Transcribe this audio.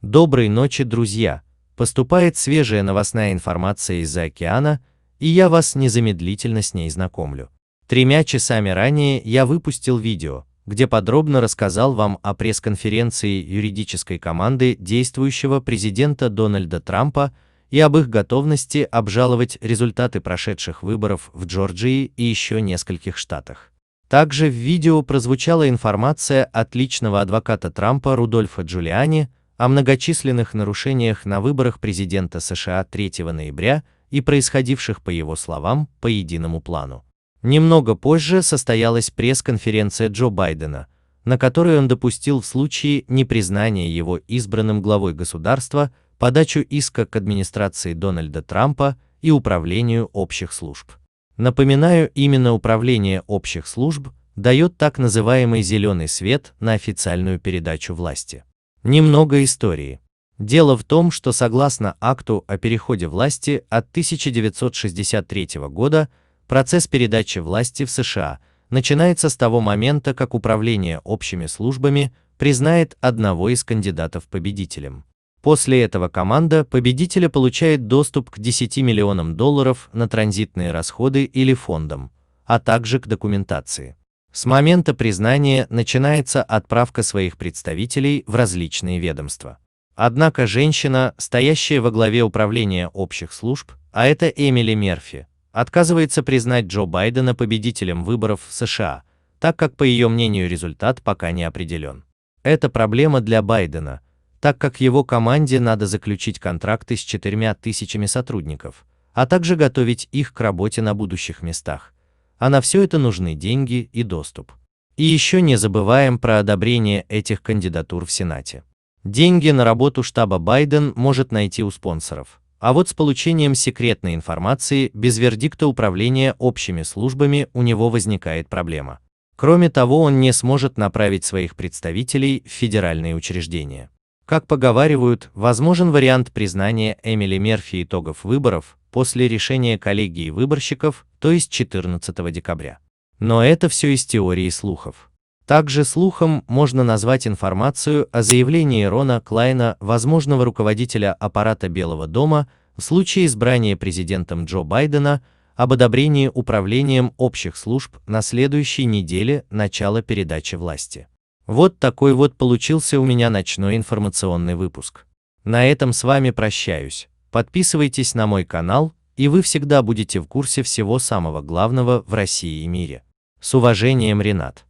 Доброй ночи, друзья! Поступает свежая новостная информация из-за океана, и я вас незамедлительно с ней знакомлю. 3 часами ранее я выпустил видео, где подробно рассказал вам о пресс-конференции юридической команды действующего президента Дональда Трампа и об их готовности обжаловать результаты прошедших выборов в Джорджии и еще нескольких штатах. Также в видео прозвучала информация от личного адвоката Трампа Рудольфа Джулиани о многочисленных нарушениях на выборах президента США 3 ноября и происходивших, по его словам, по единому плану. Немного позже состоялась пресс-конференция Джо Байдена, на которой он допустил в случае непризнания его избранным главой государства подачу иска к администрации Дональда Трампа и Управлению общих служб. Напоминаю, именно Управление общих служб дает так называемый зеленый свет на официальную передачу власти. Немного истории. Дело в том, что согласно акту о переходе власти от 1963 года, процесс передачи власти в США начинается с того момента, как Управление общими службами признает одного из кандидатов победителем. После этого команда победителя получает доступ к 10 миллионам долларов на транзитные расходы или фондам, а также к документации. С момента признания начинается отправка своих представителей в различные ведомства. Однако женщина, стоящая во главе Управления общих служб, а это Эмили Мерфи, отказывается признать Джо Байдена победителем выборов в США, так как, по ее мнению, результат пока не определен. Это проблема для Байдена, так как его команде надо заключить контракты с 4000 сотрудников, а также готовить их к работе на будущих местах. А на все это нужны деньги и доступ. И еще не забываем про одобрение этих кандидатур в Сенате. Деньги на работу штаба Байден может найти у спонсоров, а вот с получением секретной информации без вердикта Управления общими службами у него возникает проблема. Кроме того, он не сможет направить своих представителей в федеральные учреждения. Как поговаривают, возможен вариант признания Эмили Мерфи итогов выборов после решения коллегии выборщиков, то есть 14 декабря. Но это все из теории слухов. Также слухом можно назвать информацию о заявлении Рона Клайна, возможного руководителя аппарата Белого дома, в случае избрания президентом Джо Байдена, об одобрении Управлением общих служб на следующей неделе начала передачи власти. Вот такой вот получился у меня ночной информационный выпуск. На этом с вами прощаюсь. Подписывайтесь на мой канал, и вы всегда будете в курсе всего самого главного в России и мире. С уважением, Ренат.